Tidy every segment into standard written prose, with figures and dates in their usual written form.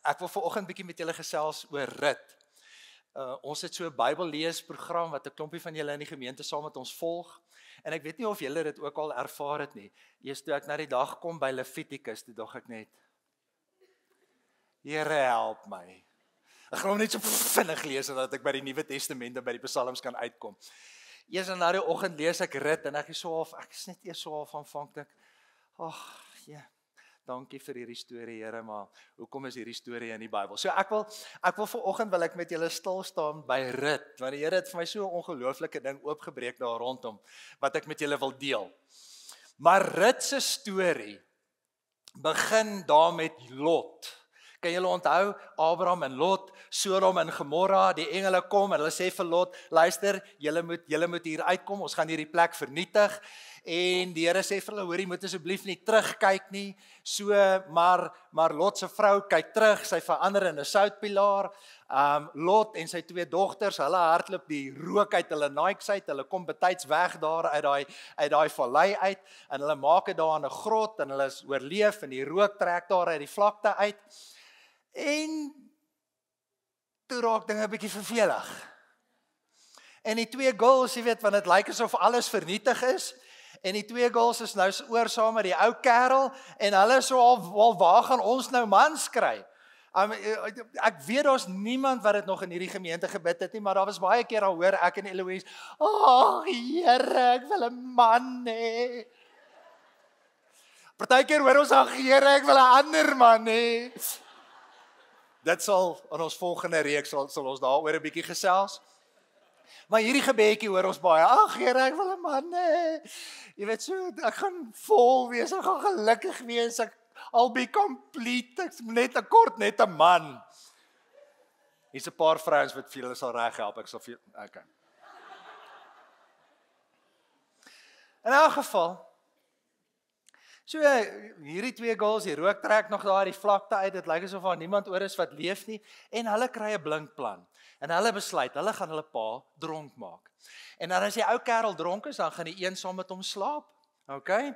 Ek wil vanoggend bietjie met julle gesels oor rit. Ons het so 'n Bybelleesprogram wat 'n klompie van julle in die gemeente saam met ons volg. En ek weet nie of julle dit ook al ervaar het nie. Eers toe ek na die dag kom by Levitikus, toe dog ek net, Here help my. Ek gaan hom net so vinnig lees sodat ek by die Nuwe Testament en by die Psalms kan uitkom. Eers na die oggend lees ek rit en ek is net eers so half aanvanklik. Ag, ja. Dankie vir hierdie storie, Here, maar hoekom is hierdie storie in die Bybel? So ek wil vanoggend wil ek met julle stil staan by rit, want die Here het vir my so 'n ongelooflike ding oopgebreek daar rondom wat ek met julle wil deel. Maar Rut se storie begin daar met Lot. Kan julle onthou Abraham en Lot, Sodom en Gomorra, die engele kom en hulle sê vir Lot, luister, julle moet hier uitkom, ons gaan hierdie plek vernietig. En die Here sê vir hulle, hoor, jy moet asseblief nie terugkyk nie. So, maar Lot se vrou kyk terug, sy verander in 'n soutpilaar. Lot en sy 2 dogters, hulle hardloop die rook uit hulle Nikes uit, hulle kom betyds weg daar uit daai vallei uit en hulle maak dit daar in 'n grot en hulle is oorleef en die rook trek daar uit die vlakte uit. En toe raak dinge 'n bietjie vervelig. En die 2 girls, jy weet, want dit lyk asof alles vernietig is. En die 2 girls is nou oor saam met die ou kerel en hulle so al waar gaan ons nou mans kry? Ek weet daar's niemand wat dit nog in hierdie gemeente gebid het nie, maar daar was baie keer al hoor ek en Eloise, "Ag, Here, ek wil 'n man hê." Partykeer hoor ons, "Ag, Here, ek wil 'n ander man hê." Dit sal in ons volgende reeks sal ons daaroor 'n bietjie gesels. Maar hierdie gebedjie hoor ons baie, "Ag, Here, ek wil 'n man hê." Jy weet so, ek gaan vol wees, ek gaan gelukkig wees, I'll be complete, ek net 'n man. Hier's 'n paar vrouens wat vir julle sal reg help, ek sal vir okay. In elk geval, so hierdie 2 girls, die rook trek nog daar die vlakte uit, dit lyk asof daar niemand oor is wat leef nie, en hulle kry 'n blink plan. En hulle besluit, hulle gaan hulle pa dronk maak. En dan as die ou kerel dronk is, dan gaan die een saam met hom slaap. Okay?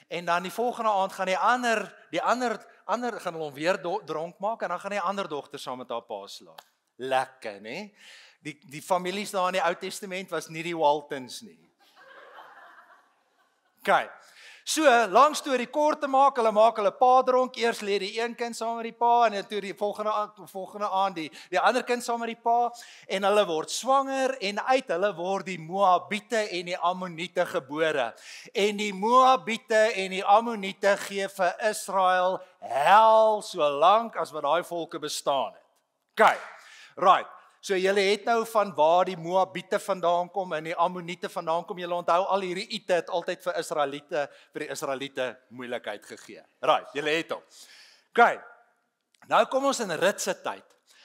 En dan die volgende aand gaan die ander gaan hulle hom weer dronk maak en dan gaan die ander dogter saam met haar pa slaap. Lekker, né? Die families daar in die Ou Testament was nie die Waltons nie. Okay. So, lang storie kort te maak, hulle maak hulle pa dronk, eers lê die een kind saam met die pa, en toe die volgende aand die ander kind saam met die pa, en hulle word swanger, en uit hulle word die Moabiete en die Ammoniete gebore. En die Moabiete en die Ammoniete gee vir Israel hel, so lank as wat daai volke bestaan het. Okay, right. So julle het nou van waar die Moabiete vandaan kom en die Ammoniete vandaan kom. Julle onthou al hierdie Ite het altyd vir die Israeliete moeilikheid gegee. Right, julle het hom. Okay. Nou kom ons in Rut se tyd.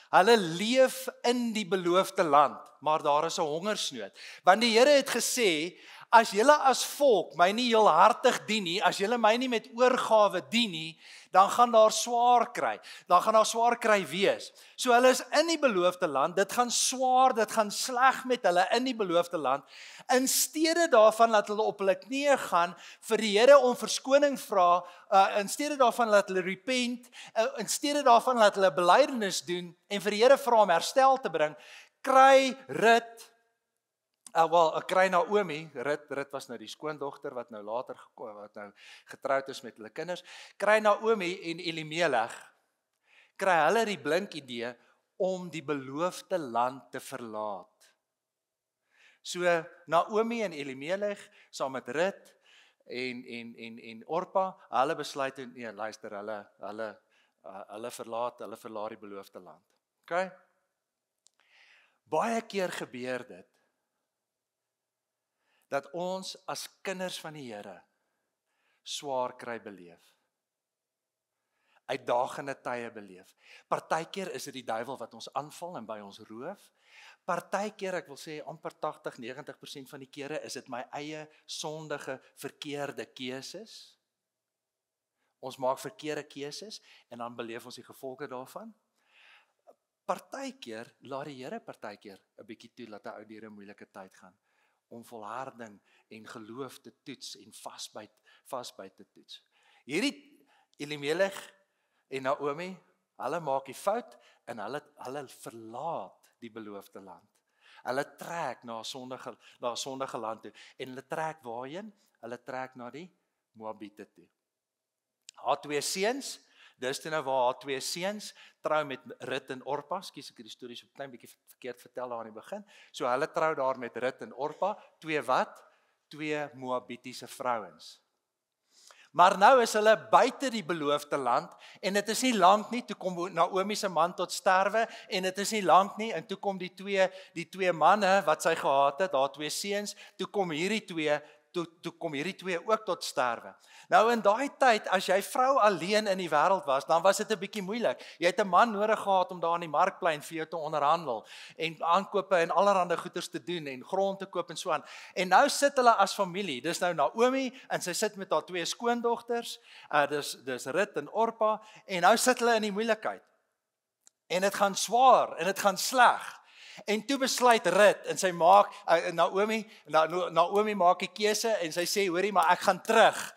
Hulle leef in die beloofde land, maar daar is 'n hongersnood. Want die Here het gesê, as julle as volk my nie heelhartig dien nie, as julle my nie met oorgawe dien nie, dan gaan daar swaar kry. Dan gaan daar swaar kry wees. So hulle is in die beloofde land, dit gaan swaar, dit gaan sleg met hulle in die beloofde land. In steede daarvan dat hulle op hulle knieë gaan vir die Here om verskoning vra, in steede daarvan dat hulle repent, in steede daarvan dat hulle belydenis doen en vir die Here vra om herstel te bring, kry Rut kry Naomi, Rut was nou die skoondogter wat nou later wat nou getroud is met hulle kinders, kry Naomi en Elimelech, kry hulle die blink idee om die beloofde land te verlaat. So Naomi en Elimelech saam met Rut en Orpa, hulle besluit nee, luister, hulle verlaat die beloofde land. Okay? Baie keer gebeur dit dat ons as kinders van die Here swaar kry beleef. Uitdagende tye beleef. Partykeer is dit die duiwel wat ons aanval en by ons roof. Partykeer, ek wil sê amper 80-90% van die kere is dit my eie sondige verkeerde keuses. Ons maak verkeerde keuses en dan beleef ons die gevolge daarvan. Partykeer laat die Here 'n bietjie toe dat 'n ou deur 'n moeilike tyd gaan. Om volharding en geloof te toets en vasbyt te toets. Hierdie Elimelech en Naomi, Hulle maak die fout en hulle verlaat die beloofde land. Hulle trek na 'n sondige land toe en hulle trek waarheen? Hulle trek na die Moabiete toe. Haar 2 seuns, dis toe nou waar haar 2 seuns trou met Rut en Orpa. Skus ek het die storie so 'n klein bietjie verkeerd vertel daar aan die begin. So hulle trou daar met Rut en Orpa, 2 wat? 2 Moabitiese vrouens. Maar nou is hulle buite die beloofde land en dit is nie lank nie, toe kom Naomi se man tot sterwe en dit is nie lank nie en toe kom die twee manne wat sy gehad het, haar 2 seuns, toe kom hierdie twee ook tot sterwe. Nou in daai tyd, as jy vrou alleen in die wêreld was, dan was dit 'n bietjie moeilik. Jy het 'n man nodig gehad om daar in die markplein vir jou te onderhandel en aankope en allerlei goederes te doen en grond te koop en so aan. En nou sit hulle as familie. Dis nou Naomi en sy sit met haar 2 skoondogters. Dis Rut en Orpa en nou sit hulle in die moeilikheid. En dit gaan swaar en dit gaan sleg. En toe besluit Rut en sy maak Naomi maak 'n keuse en sy sê hoorie maar ek gaan terug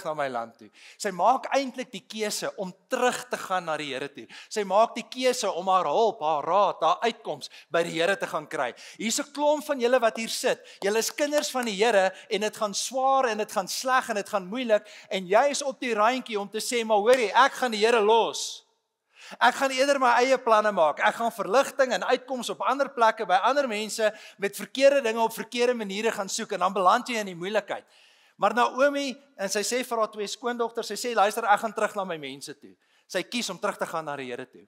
na my land toe. Sy maak eintlik die keuse om terug te gaan na die Here toe. Sy maak die keuse om haar hulp, haar raad, haar uitkoms by die Here te gaan kry. Hier's 'n klomp van julle wat hier sit. Julle is kinders van die Here en dit gaan swaar en dit gaan sleg en dit gaan moeilik en jy is op die randjie om te sê maar hoorie, ek gaan die Here los. Ek gaan eerder my eie planne maak. Ek gaan verligting en uitkoms op ander plekke by ander mense met verkeerde dinge op verkeerde maniere gaan soek en dan beland jy in die moeilikheid. Maar Naomi, en sy sê vir haar 2 skoondogters, sy sê luister, ek gaan terug na my mense toe. Sy kies om terug te gaan na die Here toe.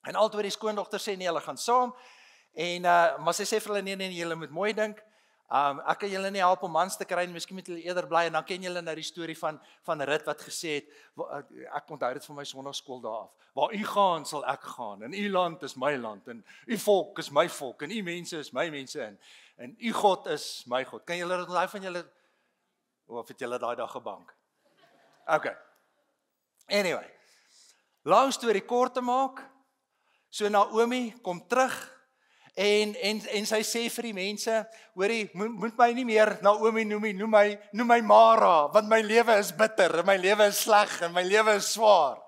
En al 2 die skoondogters sê nee, hulle gaan saam. En maar sy sê vir hulle nee, julle moet mooi dink. Ek kan julle nie help om mans te kry nie, miskien moet julle eerder bly en dan ken julle nou die storie van Rut wat gesê het, ek onthou dit van my sonnaarskool daar af. Waar u gaan, sal ek gaan en u land is my land en u volk is my volk en u mense is my mense en u God is my God. Kan julle dit onthou van julle of het julle daai dag gebank? Okay. Anyway. Lang storie kort te maak. So Naomi kom terug. En sy sê vir die mense, hoorie, moet my nie meer Naomi noem my Mara, want my lewe is bitter, en my lewe is sleg, en my lewe is swaar.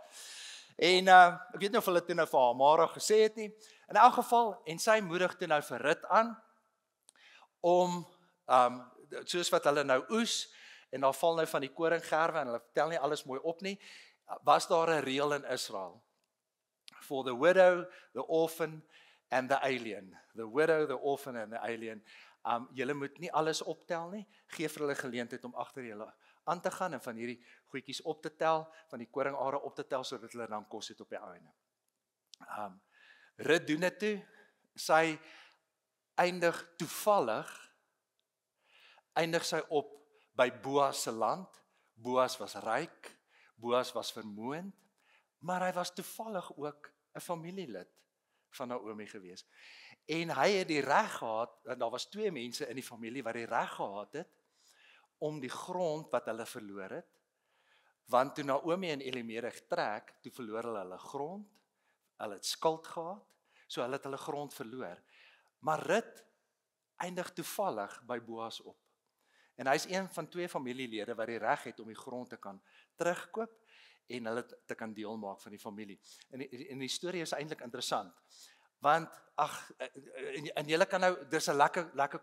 En ek weet nie of hulle toe nou vir haar Mara gesê het nie, in elk geval, en sy moedig toe nou vir Rut aan, om, soos wat hulle nou oes, en daar val nou van die koringgerwe, en hulle vertel nie alles mooi op nie, was daar 'n reël in Israel, for the widow, the orphan, and the alien. The widow, the orphan and the alien. Julle moet nie alles optel nie. Gee vir hulle geleentheid om agter julle aan te gaan en van hierdie goedjies op te tel, van die koringare op te tel sodat hulle dan kos het op die einde. Rut doen dit toe. Sy eindig sy op by Boas se land. Boas was ryk, Boas was vermoënd, maar hy was toevallig ook 'n familielid van Naomi gewees. En hy het die reg gehad, daar was 2 mense in die familie wat die reg gehad het om die grond wat hulle verloor het, want toe Naomi en Elimelech trek, toe verloor hulle grond, hulle het skuld gehad, so hulle het hulle grond verloor. Maar Rut eindig toevallig by Boas op. En hy is een van 2 familielede wat die reg het om die grond te kan terugkoop en hulle te kan deel maak van die familie. En die storie is eintlik interessant, want en julle kan nou, dis 'n lekker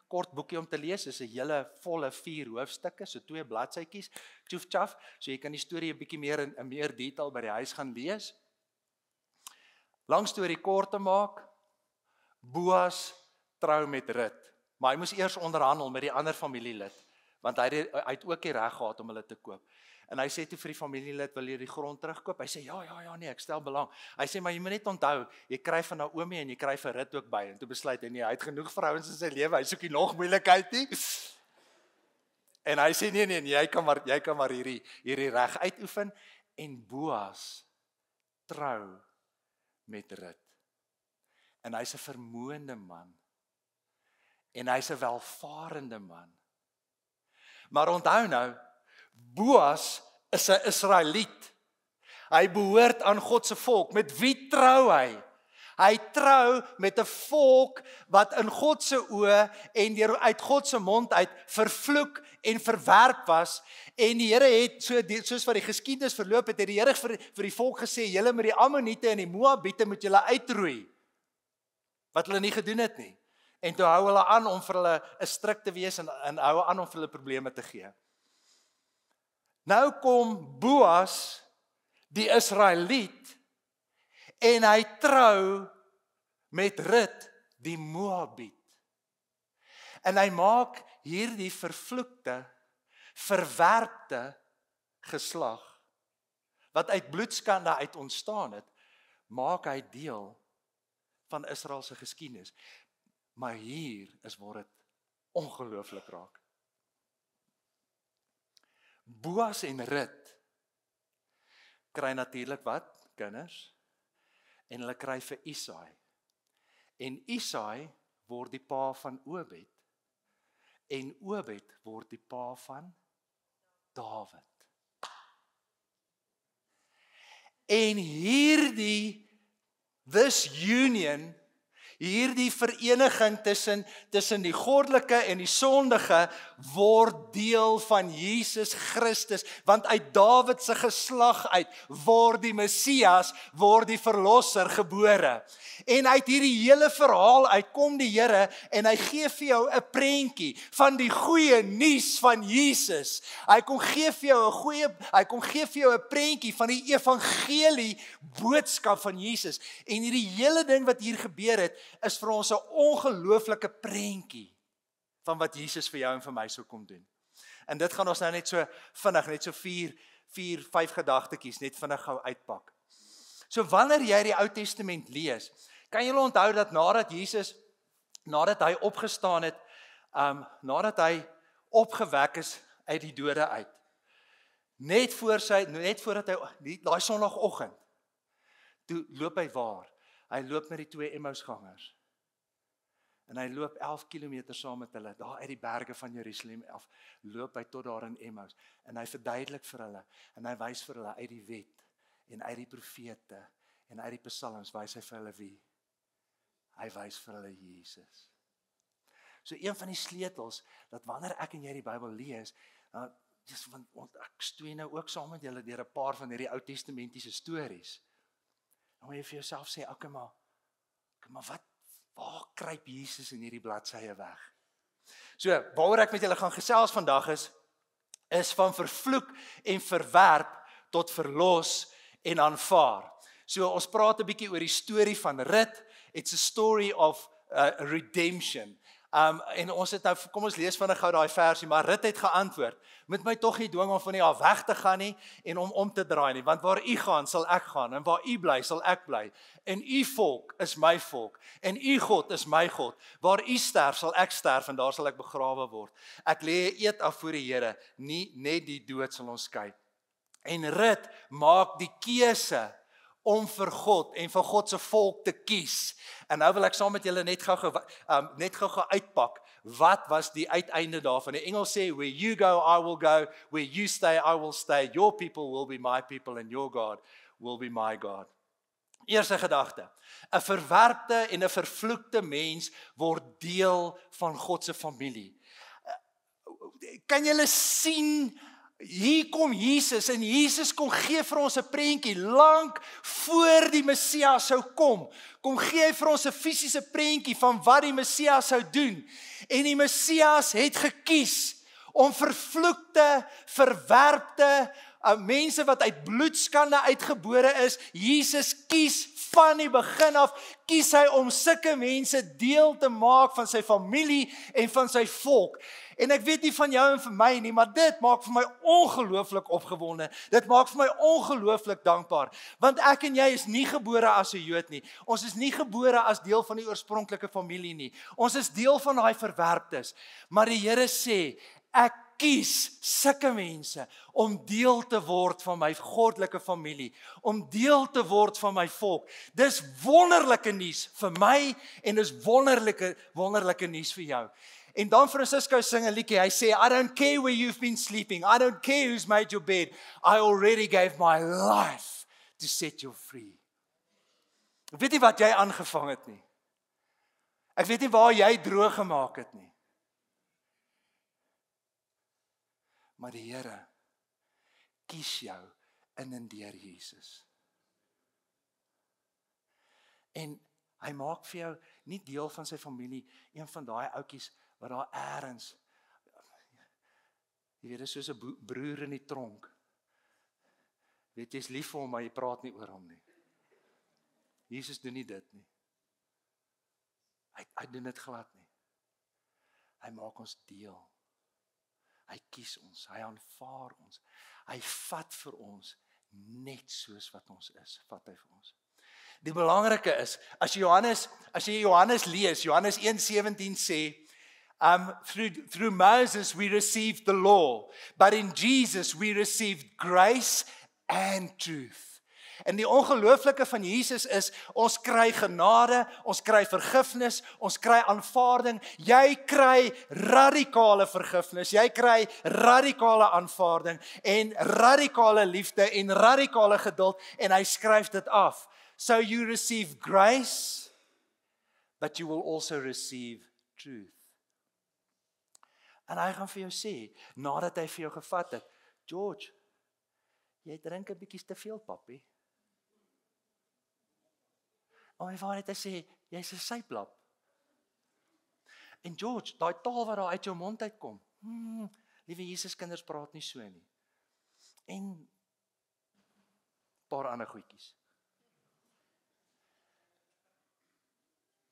kort boekie om te lees, is 'n hele volle 4 hoofstukke, so 2 bladsytjies, tjoef tjaf, so jy kan die storie 'n bietjie meer in meer detail by die huis gaan lees. Lang storie kort te maak, Boas trou met Rut, maar hy moes eers onderhandel met die ander familielid, want hy het ook die reg gehad om hulle te koop. En hy sê toe vir die familielid, wil jy die grond terugkoop? Hy sê, ja, nee, ek stel belang. Hy sê, maar jy moet net onthou, jy kry van Naomi en jy kry vir Rut ook by. En toe besluit hy, nee, hy het genoeg vrouens in sy lewe, hy soek nie nog moeilikheid nie. En hy sê, nee, jy kan maar hierdie reg uitoefen. En Boas trou met Rut. En hy's 'n vermoënde man. En hy's 'n welvarende man. Maar onthou nou, Boas is 'n Israeliet. Hy behoort aan God se volk. Met wie trou hy? Hy trou met 'n volk wat in God se oë en deur uit God se mond uit vervloek en verwerp was. En die Here het soos wat die geskiedenis verloop het die Here vir die volk gesê, julle met die Ammoniete en die Moabiete moet julle uitroei. Wat hulle nie gedoen het nie. En toe hou hulle aan om vir hulle 'n stryk te wees en hou aan om vir hulle probleme te gee. Nou kom Boas, die Israeliet, en hy trou met Rut, die Moabiet. En hy maak hierdie vervloekte, verwerpte geslag, wat uit bloedskande uit ontstaan het, maak hy deel van Israel se geskiedenis. Maar hier is waar dit ongelooflik raak. Boas en Rut kry natuurlik wat? Kinders. En hulle kry vir Isaai. En Isaai word die pa van Obed. En Obed word die pa van Dawid. En this union, hierdie vereniging tussen die goddelike en die sondige word deel van Jesus Christus, want uit Dawid se geslag uit word die Messias, word die verlosser gebore. En uit hierdie hele verhaal uit kom die Here en hy gee vir jou 'n prentjie van die goeie nuus van Jesus. Hy kom gee vir jou 'n prentjie van die evangelie boodskap van Jesus. En hierdie hele ding wat hier gebeur het, is vir ons 'n ongelooflike prentjie van wat Jesus vir jou en vir my sou kom doen. En dit gaan ons nou net so vinnig, net so 5 gedagtetjies net vinnig gou uitpak. So wanneer jy die Ou Testament lees, kan jy onthou dat nadat hy opgestaan het, nadat hy opgewek is uit die dode uit, net voordat hy, daai Sondagoggend, toe loop hy waar? Hy loop met die 2 Emmausgangers. En hy loop 11 kilometer saam met hulle, daar uit die berge van Jerusalem af, loop hy tot daar in Emmaus. En hy verduidelik vir hulle, en hy wys vir hulle uit die wet, en uit die profete, en uit die psalms, wys hy vir hulle wie? Hy wys vir hulle Jesus. So een van die sleutels, dat wanneer ek en jy die Bybel lees, want ek stoei nou ook saam met julle deur 'n paar van hierdie Ou Testamentiese stories, dan moet jy vir jouself sê, okay, maar waar kruip Jesus in hierdie bladsye weg? So, waaroor ek met julle gaan gesels vandag is van vervloek en verwerp tot verlos en aanvaar. So, ons praat 'n bietjie oor die storie van Rut. It's a story of redemption. En ons het nou, kom ons lees vinnig gou daai versie, maar Rut het geantwoord, moet my tog nie dwing om van u af weg te gaan nie, en om te draai nie, want waar u gaan, sal ek gaan, en waar u bly, sal ek bly, en u volk is my volk, en u God is my God, waar u sterf, sal ek sterf, en daar sal ek begrawe word. Ek lê 'n eed af voor die Here, nie net die dood sal ons skei. En Rut maak die keuse om vir God en vir God se volk te kies. En nou wil ek saam met julle net gou uitpak, wat was die uiteinde daarvan? Die Engels sê, where you go, I will go, where you stay, I will stay, your people will be my people, and your God will be my God. Eerste gedagte, 'n verwerpte en 'n vervloekte mens word deel van God se familie. Kan julle sien, hier kom Jesus, en Jesus kom gee vir ons 'n prentjie, lank voor die Messias sou kom gee hy vir ons 'n fisiese prentjie van wat die Messias sou doen. En die Messias het gekies om vervloekte, verwerpte, mense wat uit bloedskande uitgebore is, Jesus kies van die begin af, kies hy om sulke mense deel te maak van sy familie en van sy volk. En ek weet nie van jou en vir my nie, maar dit maak vir my ongelooflik opgewonde. Dit maak vir my ongelooflik dankbaar, want ek en jy is nie gebore as 'n Jood nie. Ons is nie gebore as deel van die oorspronklike familie nie. Ons is deel van daai verwerptes. Maar die Here sê, ek kies sulke mense om deel te word van my goddelike familie, om deel te word van my volk. Dis wonderlike nuus vir my en dis wonderlike nuus vir jou. En Dan Francisco sing 'n liedjie, hy sê, I don't care where you've been sleeping, I don't care who's made your bed, I already gave my life to set you free. Ek weet nie wat jy aangevang het nie. Ek weet nie waar jy droog gemaak het nie. Maar die Here kies jou in en deur Jesus. En hy maak vir jou nie deel van sy familie, een van daai ouetjies wat daar eers, jy weet, dis soos 'n broer in die tronk. Weet jy's lief vir hom, maar jy praat nie oor hom nie. Jesus doen nie dit nie. Hy doen dit glad nie. Hy maak ons deel. Hy kies ons, hy aanvaar ons. Hy vat vir ons net soos wat ons is, vat hy vir ons. Die belangrike is, as jy Johannes lees, Johannes 1:17 sê, through Moses we received the law, but in Jesus we received grace and truth. En die ongelooflike van Jesus is, ons kry genade, ons kry vergifnis, ons kry aanvaarding, jy kry radikale vergifnis, jy kry radikale aanvaarding, en radikale liefde, en radikale geduld, en hy skryf dit af. So you receive grace, but you will also receive truth. En hy gaan vir jou sê, nadat hy vir jou gevat het, George, jy drink 'n bietjie te veel, papi. Om my vader te sê, jy's 'n syplap. En George, daai taal wat daar uit jou mond uitkom, liewe Jesus kinders praat nie so nie. En paar ander goedjies.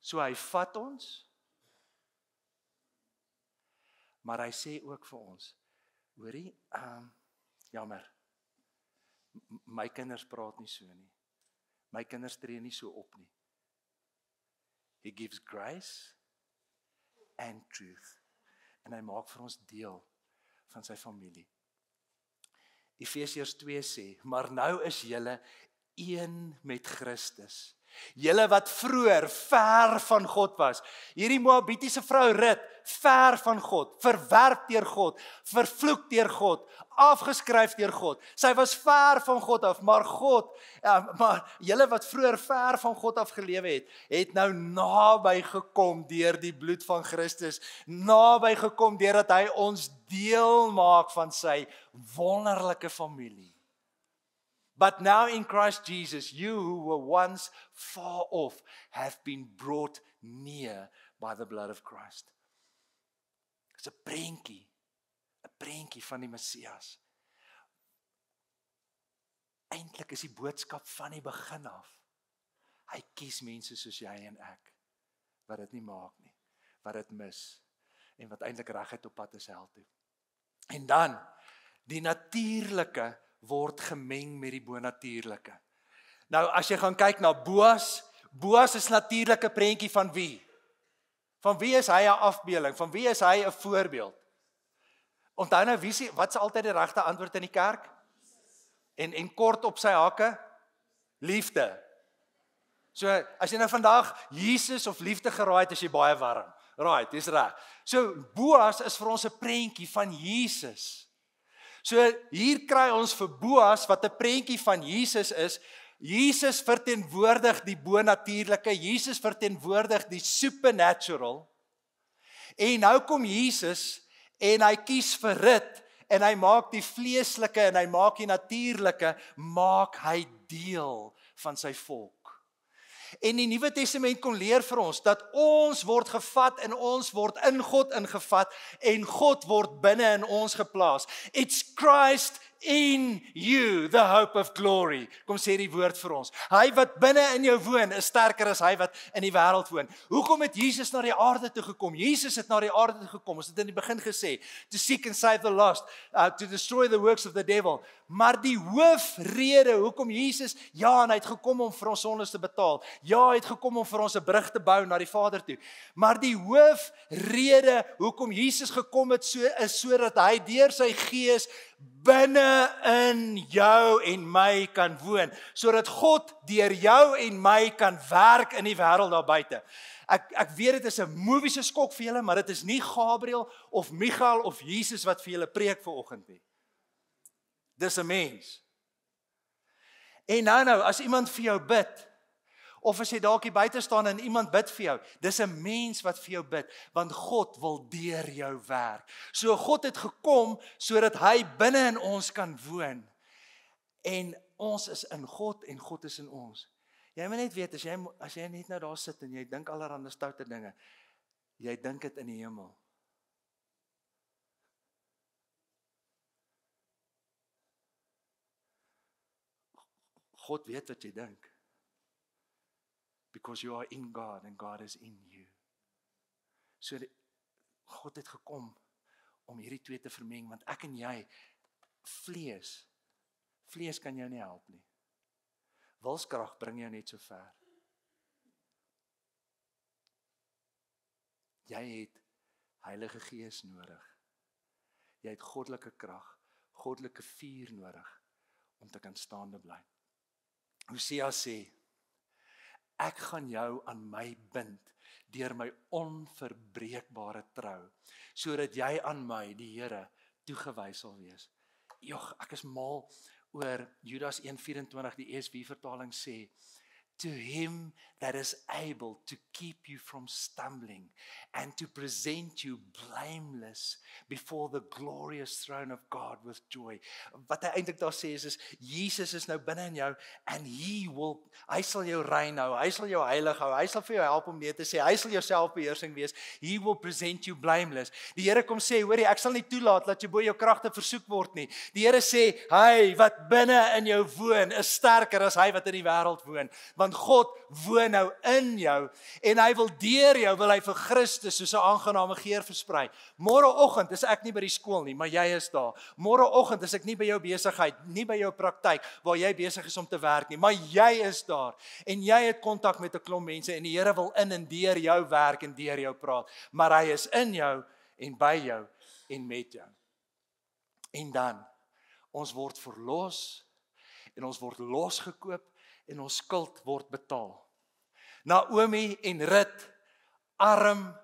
So hy vat ons, maar hy sê ook vir ons, hoorie, jammer, my kinders praat nie so nie. My kinders tree nie so op nie. He gives grace and truth. En hy maak vir ons deel van sy familie. Efesiërs 2 sê, maar nou is julle een met Christus. Julle wat vroeër ver van God was. Hierdie Moabitiese vrou Rut, ver van God, verwerp deur God, vervloek deur God, afgeskryf deur God. Sy was ver van God af, maar julle wat vroeër ver van God af gelewe het nou naby gekom deur die bloed van Christus, naby gekom deurdat hy ons deel maak van sy wonderlike familie. But now in Christ Jesus, you who were once far off have been brought near by the blood of Christ. Dit is 'n prentjie van die Messias. Eintlik is die boodskap van die begin af. Hy kies mense soos jy en ek, wat dit nie maak nie, wat dit mis, en wat eintlik reguit op pad is hel toe. En dan, die natuurlike word gemeng met die bonatuurlike. Nou, as jy gaan kyk na Boas is natuurlike prentjie van wie? Van wie is hy 'n afbeelding? Van wie is hy 'n voorbeeld? Onthou nou, wat is altyd die regte antwoord in die kerk? En kort op sy hake? Liefde. So, as jy nou vandag Jesus of liefde geraai het, is jy baie warm. Right, dis reg. So, Boas is vir ons 'n prentjie van Jesus. So hier kry ons vir Boas wat 'n prentjie van Jesus is. Jesus verteenwoordig die bonatuurlike, Jesus verteenwoordig die supernatural. En nou kom Jesus en hy kies vir Rut en hy maak die vleeslike en hy maak die natuurlike, maak hy deel van sy volk. En die Nuwe Testament kom leer vir ons dat ons word gevat en ons word in God ingevat en God word binne in ons geplaas. It's Christ in you, the hope of glory. Kom sê die woord vir ons. Hy wat binne in jou woon is sterker as hy wat in die wêreld woon. Hoekom het Jesus na die aarde toe gekom? Jesus het na die aarde toe gekom. Ons het in die begin gesê, to seek and save the lost, to destroy the works of the devil. Maar die hoofrede hoekom Jesus, en hy het gekom om vir ons sondes te betaal. Ja, hy het gekom om vir ons 'n brug te bou na die Vader toe. Maar die hoofrede hoekom Jesus gekom het is sodat hy deur sy gees binne in jou en my kan woon, sodat God deur jou en my kan werk in die wêreld daar buite. Ek weet dit is 'n moviese skok vir julle, maar dit is nie Gabriël of Michael of Jesus wat vir julle preek vanoggend nie. Dis 'n mens. En nou, as iemand vir jou bid, Of as jy dalk hier buite staan en iemand bid vir jou, dis 'n mens wat vir jou bid, want God wil deur jou werk. So God het gekom sodat hy binne in ons kan woon. En ons is in God en God is in ons. Jy moet net weet, as jy net nou daar sit en jy dink allerhande stoute dinge, jy dink dit in die hemel. God weet wat jy dink. Because you are in God and God is in you. So God het gekom om hierdie twee te vermeng, want ek en jy, vlees kan jou nie help nie. Wilskrag bring jou net so ver. Jy het Heilige Gees nodig. Jy het goddelike krag, goddelike vuur nodig om te kan staande bly. Hosea sê, ek gaan jou aan my bind deur my onverbreekbare trou, sodat jy aan my, die Here, toegewys sal wees. Jog, ek is mal oor Judas 1:24, die ESV vertaling sê, to him that is able to keep you from stumbling and to present you blameless before the glorious throne of God with joy. Wat hy eintlik daar sê is Jesus is nou binne in jou en hy sal jou rein hou, hy sal jou heilig hou, hy sal vir jou help om nee te sê, hy sal jou selfbeheersing wees, he will present you blameless. Die Here kom sê, hoorie, ek sal nie toelaat dat jy bo jou kragte versoek word nie. Die Here sê, hy wat binne in jou woon is sterker as hy wat in die wêreld woon, want God woon nou in jou en hy wil deur jou, wil hy vir Christus soos 'n aangename geur versprei. Môreoggend is ek nie by die skool nie, maar jy is daar. Môreoggend is ek nie by jou besigheid, nie by jou praktyk waar jy besig is om te werk nie, maar jy is daar en jy het kontak met 'n klomp mense en die Here wil in en deur jou werk en deur jou praat, maar hy is in jou en by jou en met jou. En dan, ons word verlos en ons word losgekoop en ons skuld word betaal. Naomi en Rut, arm,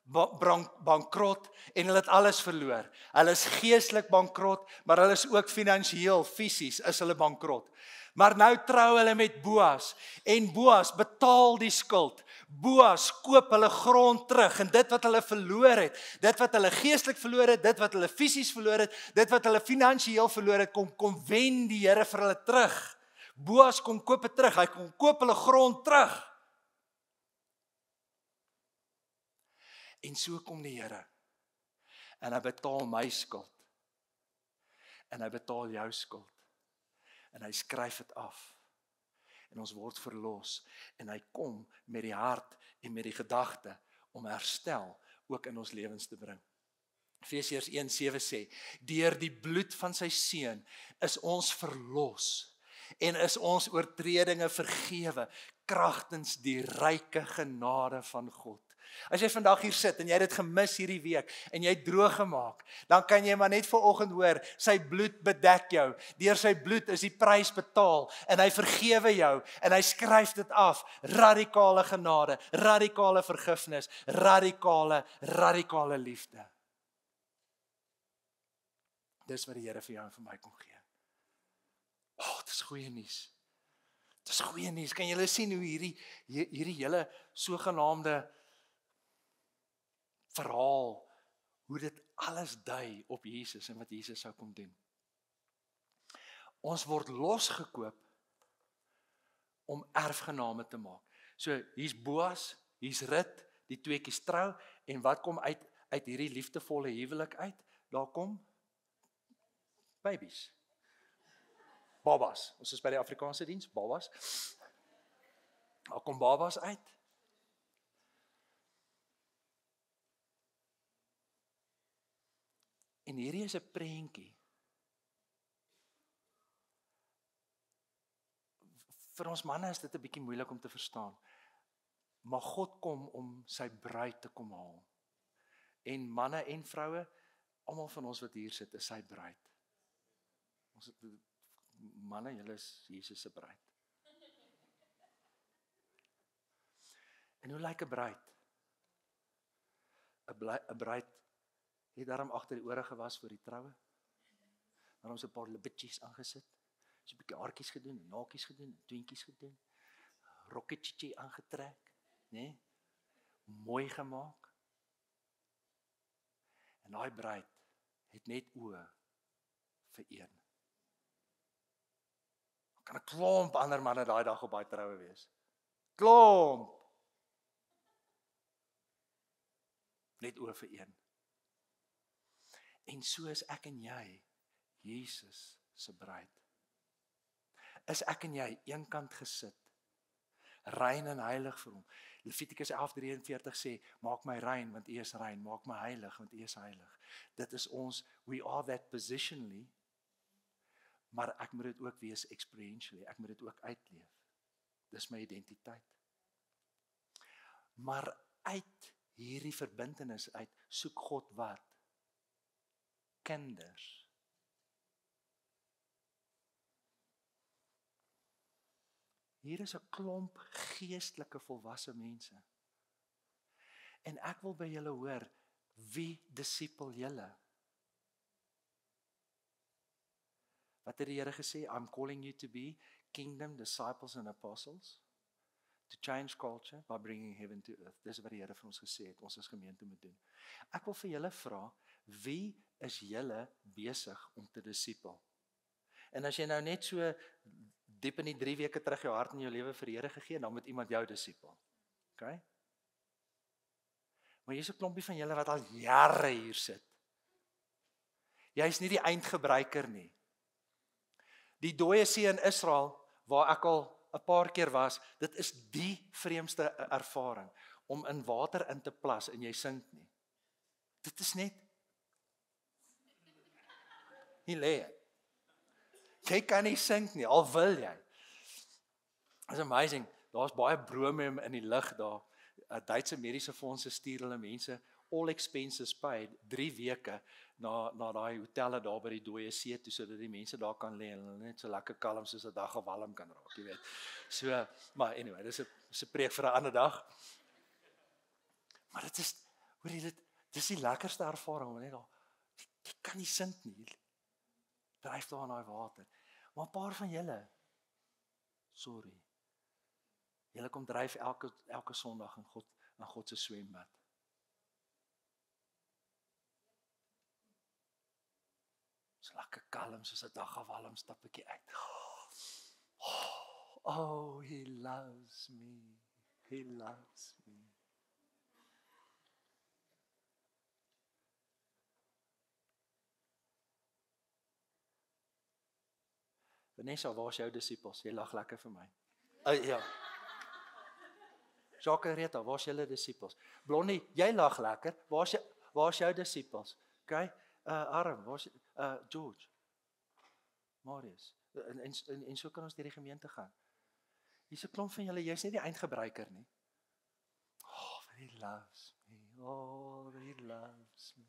bankrot en hulle het alles verloor. Hulle is geestelik bankrot, maar hulle is ook finansiëel, fisies is hulle bankrot. Maar nou trou hulle met Boas en Boas betaal die skuld. Boas koop hulle grond terug en dit wat hulle verloor het, dit wat hulle geestelik verloor het, dit wat hulle fisies verloor het, dit wat hulle finansiëel verloor het, kom wen die Here vir hulle terug. Boas kom koop het terug, hy kom koop hulle grond terug. En so kom die Here, en hy betaal my skuld, en hy betaal jou skuld, en hy skryf dit af, en ons word verlos, en hy kom met die hart en met die gedagte om herstel ook in ons lewens te bring. Efesiërs 1:7 sê, deur die bloed van sy seun is ons verlos, en is ons oortredinge vergewe, kragtens die ryke genade van God. As jy vandag hier sit en jy het dit gemis hierdie week en jy het droog gemaak, dan kan jy maar net vanoggend hoor, sy bloed bedek jou. Deur sy bloed is die prys betaal en hy vergewe jou en hy skryf dit af. Radikale genade, radikale vergifnis, radikale liefde. Dis wat die Here vir jou en vir my kom gee. Dit is goeie nuus. Dit is goeie nuus. Kan julle sien hoe hierdie hele sogenaamde verhaal, hoe dit alles dui op Jesus en wat Jesus sou kom doen. Ons word losgekoop om erfgename te maak. So, hier's Boas, hier's Rut, die tweeetjies trou, en wat kom uit hierdie liefdevolle huwelik uit? Daar kom babies. Babas. Ons is by die Afrikaanse diens, babas. Daar kom babas uit. En hierdie is 'n prentjie. Vir ons manne is dit 'n bietjie moeilik om te verstaan. Maar God kom om sy bruid te kom haal. En manne en vroue, almal van ons wat hier sit, is sy bruid. Manne, julle is Jesus se bruid. En hoe lyk 'n bruid? 'n bruid het daarom agter die ore gewas vir die troue. Daarom so 'n paar libbetjies aangesit. So 'n bietjie haartjies gedoen, naakies gedoen, tweentjies gedoen. rocketjie aangetrek, né? Mooi gemaak. En daai bruid het net oë vir een. Kan 'n klomp ander manne daai dag op daai troue wees. Klomp. Net oë vir een. En so is ek en jy Jesus se bruid. Is ek en jy eenkant gesit, rein en heilig vir hom. Levitikus 11:43 sê, maak my rein want U is rein, maak my heilig want U is heilig. Dit is ons, we are that positionally, maar ek moet dit ook wees experientially, ek moet dit ook uitleef. Dis my identiteit. Maar uit hierdie verbintenis uit, soek God wat? Kinders. Hier is 'n klomp geestelike volwasse mense. En ek wil by julle hoor, wie disipel julle? Wat het die Here gesê? I'm calling you to be kingdom disciples and apostles, to change culture by bringing heaven to earth. Dis wat die Here vir ons gesê het, ons as gemeente moet doen. Ek wil vir julle vra, wie is julle besig om te disipel? En as jy nou net so diep in die 3 weke terug jou hart en jou lewe vir die Here gegee, dan moet iemand jou disipel. Okay? Maar hier's 'n klompie van julle wat al jare hier sit. Jy is nie die eindgebruiker nie. Die dooie see in Israel, waar ek al 'n paar keer was, dit is die vreemdste ervaring, om in water in te plas en jy sink nie. Dit is net nie leer. Jy kan nie sink nie, al wil jy. It's amazing, daar's baie brome in die lug daar. Duitse mediese fondse stuur hulle mense, all expenses paid, 3 weke na daai hotelle daar by die dooie see toe, sodat die mense daar kan lê en hulle net so lekker kalm soos 'n dag gewalm kan raak, jy weet. So, maar anyway, dis 'n preek vir 'n ander dag. Maar dit is, hoor jy dit, dis die lekkerste ervaring, net daar. Jy kan nie sink nie. Dryf daar in daai water. Maar 'n paar van julle, sorry. Julle kom dryf elke Sondag in God se swembad. So lekker kalm soos 'n dag gewalm stap ek uit. Oh, he loves me. He loves me. Vanessa, waar is jou disippels? Jy lag lekker vir my. Ja. Jacques en Rita, waar is julle disippels? Blondie, jy lag lekker. Waar is jou disippels? Okay? Arm, waar is George? Marius. En so kan ons deur die gemeente gaan. Hier's 'n klomp van julle, jy's nie die eindgebruiker nie. Oh, he loves me. Oh, he loves me.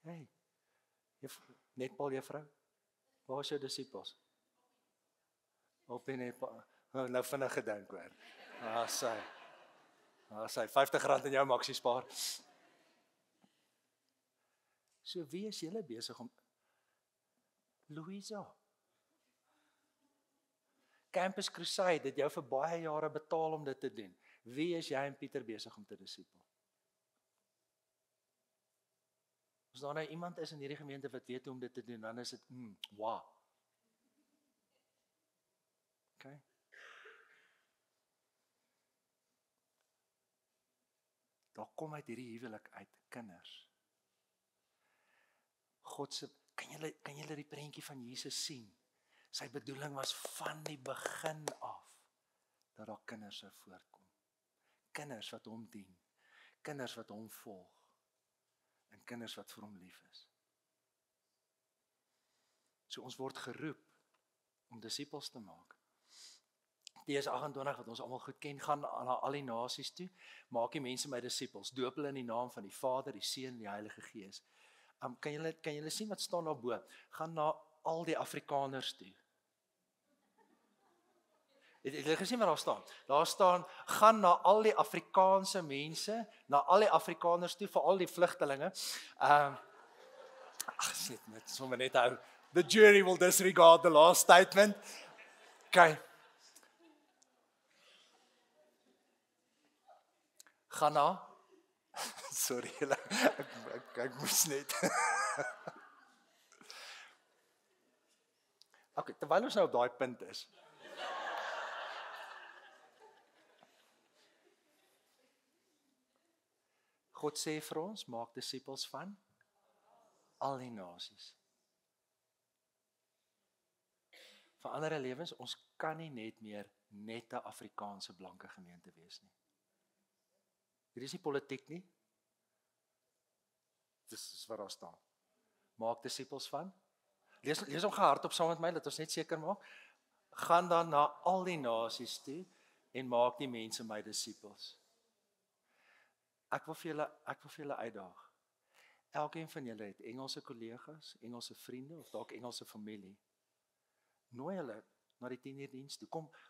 Hey, netbal juffrou, waar is jou disippels? Op en net, nou vinnig gedink hoor. Sy R50 in jou maksie spaar. So wie is julle besig om? Louisa. Campus Crusade het jou vir baie jare betaal om dit te doen. Wie is jy en Pieter besig om te disipel? As daar nou iemand is in hierdie gemeente wat weet hoe om dit te doen, dan is dit, wow. Okay. Daar kom uit hierdie huwelik uit kinders. God se, kan julle die prentjie van Jesus sien? Sy bedoeling was van die begin af dat daar kinders sou voorkom. Kinders wat hom dien, kinders wat hom volg en kinders wat vir hom lief is. So ons word geroep om disippels te maak. Matteus 28 wat ons almal goed ken, gaan na al die nasies toe, maak die mense my disippels, doop hulle in die naam van die Vader, die Seun en die Heilige Gees. Kan julle sien wat staan daarbo? Gaan na al die Afrikaners toe. Het jy gesien wat daar staan? Daar staan, gaan na al die Afrikaanse mense, na al die Afrikaners toe, vir al die vlugtelinge. Shit, net sommer net hou. The jury will disregard the last statement. Okay. Gaan na. Sorry, ek moes net. Okay, terwyl ons nou op daai punt is. God sê vir ons, maak disippels van al die nasies. Verander lewens, ons kan nie net meer net 'n Afrikaanse blanke gemeente wees nie. Hier is nie politiek nie. Dis wat daar staan. Maak disippels van. Lees hom gehardop saam met my, dat ons net seker maak. Gaan dan na al die nasies toe en maak die mense my disippels. Ek wil vir julle uitdaag. Elkeen van julle het Engelse kollegas, Engelse vriende of dalk Engelse familie. Nooi hulle na die 10 uur diens toe.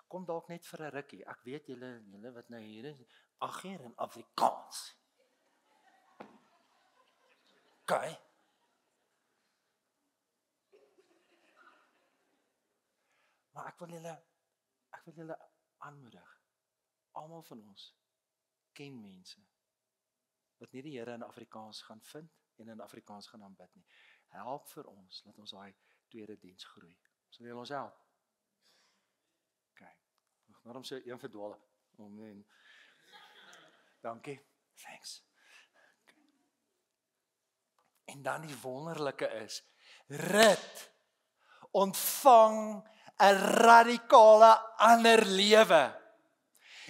Kom dalk net vir 'n rukkie. Ek weet julle wat nou hier is, ageer in Afrikaans. Okay. Maar ek wil julle aanmoedig. Almal van ons ken mense wat nie die Here in Afrikaans gaan vind en in Afrikaans gaan aanbid nie. Help vir ons dat ons daai tweede diens groei. Sal julle ons help? Okay. Maar om so een verdwaal. Amen. Dankie. Thanks. Okay. En dan die wonderlike is, Rut ontvang 'n radikale ander lewe.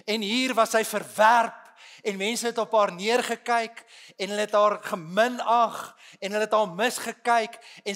En hier was sy verwerp en mense het op haar neergekyk en hulle het haar geminag en hulle het haar misgekyk en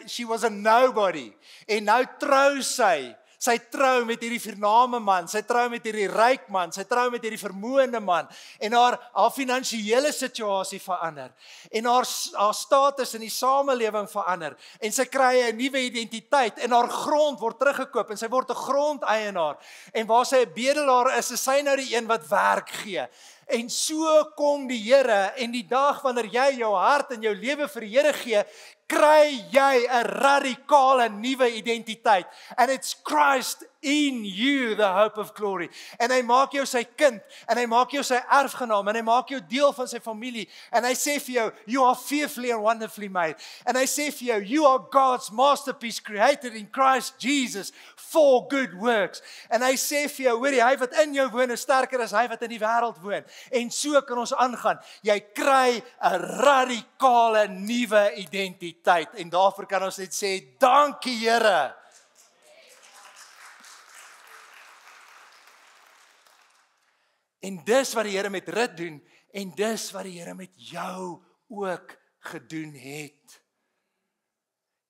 she was a nobody. En nou trou sy. Sy trou met hierdie vername man, sy trou met hierdie ryk man, sy trou met hierdie vermoënde man en haar finansiële situasie verander en haar status in die samelewing verander en sy kry 'n nuwe identiteit en haar grond word teruggekoop en sy word 'n grondeienaar en waar sy 'n bedelaar is sy nou die een wat werk gee. En so kom die Here en die dag wanneer jy jou hart en jou lewe vir die Here gee, kry jy 'n radikale nuwe identiteit. And it's Christ in you, the hope of glory. En hy maak jou sy kind, en hy maak jou sy erfgenaam, en hy maak jou deel van sy familie. En hy sê vir jou, you are fearfully and wonderfully made. En hy sê vir jou, you are God's masterpiece created in Christ Jesus for good works. En hy sê vir jou, hoorie, hy wat in jou woon is sterker as hy wat in die wêreld woon. En so kan ons aangaan. Jy kry 'n radikale nuwe identiteit. En daarvoor kan ons net sê, dankie Here. En dis wat die Here met Rut doen, en dis wat die Here met jou ook gedoen het.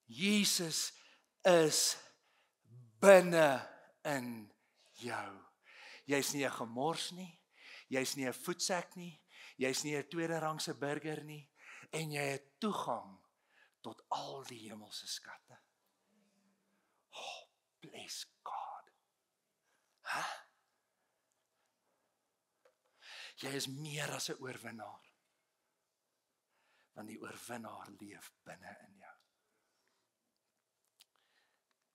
Jesus is binne in jou. Jy's nie 'n gemors nie, jy's nie 'n voetsek nie, jy's nie 'n tweede-rangse burger nie, en jy het toegang tot al die hemelse skatte. Oh, bless God. Jy is meer as 'n oorwinnaar. Want die oorwinnaar leef binne in jou.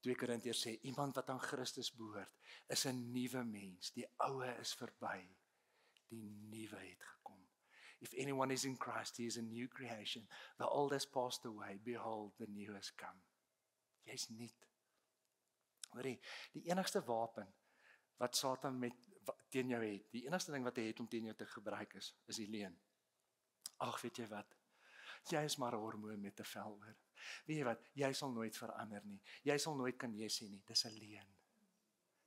2 Korintiërs sê, iemand wat aan Christus behoort, is 'n nuwe mens. Die ou is verby, die nuwe het gekom. If anyone is in Christ, he is a new creation. The old has passed away, behold, the new has come. Jy's nuut. Hoorie, die enigste wapen wat Satan teen jou het, die enigste ding wat hy het om teen jou te gebruik is die leuen. Ag, weet jy wat? Jy is maar 'n hormoon met 'n vel oor. Weet jy wat? Jy sal nooit verander nie. Jy sal nooit kan jy sê nie. Dis 'n leuen.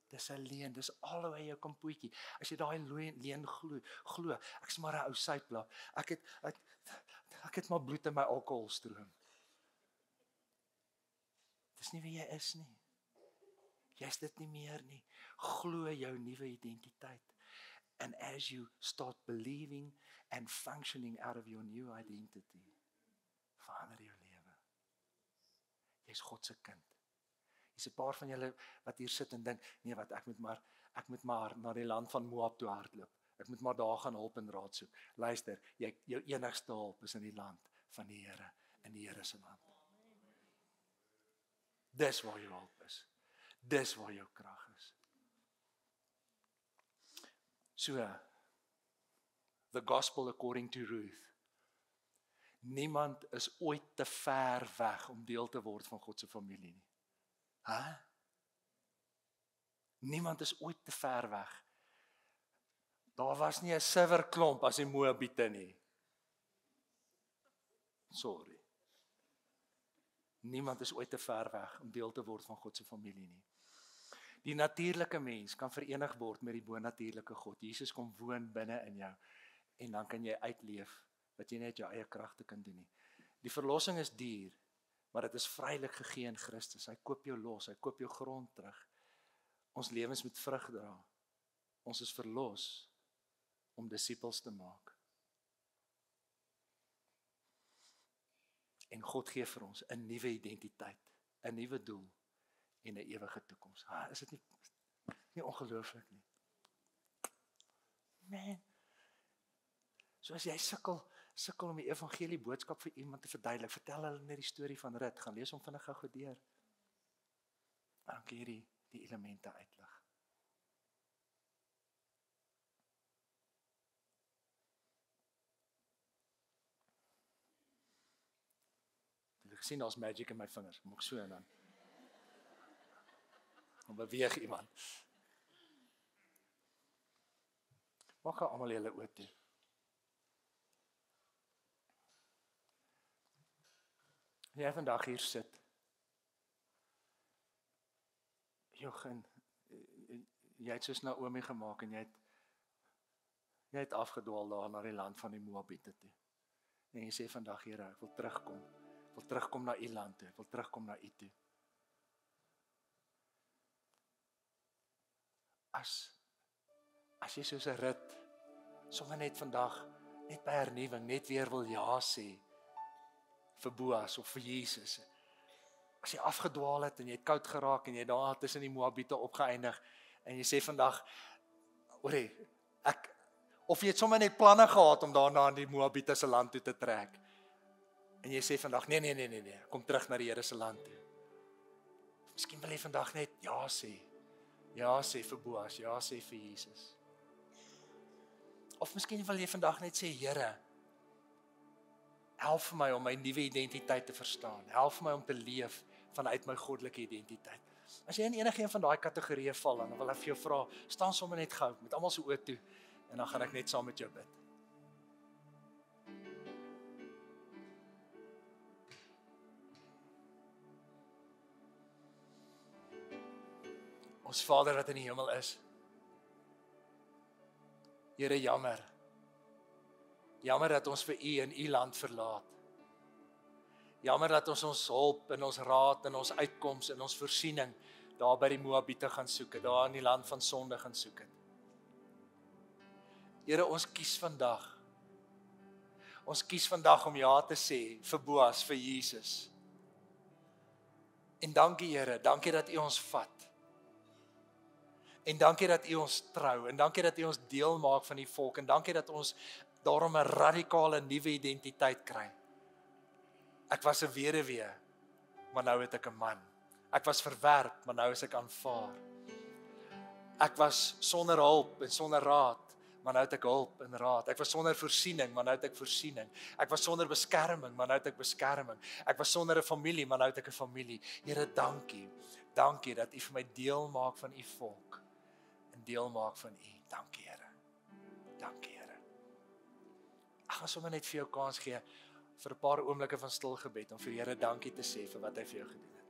Dis 'n leuen. Dis alhoewel jou kampoetjie. As jy daai leuen glo, ek's maar 'n ou suipblad. Ek het maar bloed in my alkoholstroom. Dis nie wie jy is nie. Jy's dit nie meer nie. Glo jou nuwe identiteit. And as you start believing and functioning out of your new identity, verander jou lewe. Jy's God se kind. Dis 'n paar van julle wat hier sit en dink, nee wat, ek moet maar na die land van Moab toe hardloop. Ek moet maar daar gaan hulp en raad soek. Luister, jou enigste hulp is in die land van die Here, in die Here se land. Dis waar jou hulp is. Dis waar jou krag is. So, the gospel according to Ruth. Niemand is ooit te ver weg om deel te word van God se familie nie. Niemand is ooit te ver weg. Daar was nie 'n suiwerklomp as die Moabiete nie. Sorry. Niemand is ooit te ver weg om deel te word van God se familie nie. Die natuurlike mens kan verenig word met die bonatuurlike God. Jesus kom woon binne in jou en dan kan jy uitleef wat jy net jou eie kragte kan doen nie. Die verlossing is duur, maar dit is vrylik gegee in Christus. Hy koop jou los, hy koop jou grond terug. Ons lewens moet vrug dra. Ons is verlos om disippels te maak. En God gee vir ons 'n nuwe identiteit, 'n nuwe doel en 'n ewige toekoms. Is dit nie ongelooflik nie? Man. So as jy sukkel om die evangelie boodskap vir iemand te verduidelik, vertel hulle net die storie van Rut, gaan lees hom vinnig gou deur. Dan kan jy die elemente uitlig. Jy het gesien daar's magic in my vingers, maak so en dan beweeg iemand. Maak gou almal julle oë toe. Jy vandag hier sit. Jochen, jy het soos Naomi gemaak en jy het afgedwaal daar na die land van die Moabiete toe. En jy sê vandag, Here, ek wil terugkom. Ek wil terugkom na u land toe. Ek wil terugkom na u toe. As jy soos 'n Rut, sommer net vandag, net by hernuwing, net weer wil ja sê, vir Boas of vir Jesus. As jy afgedwaal het en jy het koud geraak en jy daar tussen die Moabiete opgeëindig en jy sê vandag, of jy het sommer net planne gehad om daarna in die Moabiete se land toe te trek. En jy sê vandag, nee, kom terug na die Here se land toe. Miskien wil jy vandag net ja sê. Ja sê vir Boas, ja sê vir Jesus. Of miskien wil jy vandag net sê, Here, help vir my om my nuwe identiteit te verstaan. Help vir my om te leef vanuit my goddelike identiteit. As jy in enige van daai kategorieë val, dan wil ek vir jou vra, staan sommer net gou met almal se oë toe en dan gaan ek net saam met jou bid. Ons Vader wat in die hemel is. Here, jammer dat ons vir u in u land verlaat. Jammer dat ons hulp en ons raad en ons uitkoms en ons voorsiening daar by die Moabiete gaan soek het, daar in die land van sonde gaan soek het. Here, ons kies vandag om ja te sê vir Boas, vir Jesus. En dankie Here, dankie dat u ons vat. En dankie dat u ons trou, en dankie dat u ons deel maak van die volk, en dankie dat ons daarom 'n radikale nuwe identiteit kry. Ek was 'n weduwee, maar nou het ek 'n man. Ek was verwerp, maar nou is ek aanvaar. Ek was sonder hulp en sonder raad, maar nou het ek hulp en raad. Ek was sonder voorsiening, maar nou het ek voorsiening. Ek was sonder beskerming, maar nou het ek beskerming. Ek was sonder 'n familie, maar nou het ek 'n familie. Here, dankie. Dankie dat u vir my deel maak van u volk en deel maak van u. Dankie, Here. Dankie, Here. Ek gaan sommer net vir jou kans gee vir 'n paar oomblikke van stil gebed om vir Here dankie te sê vir wat hy vir jou gedoen het.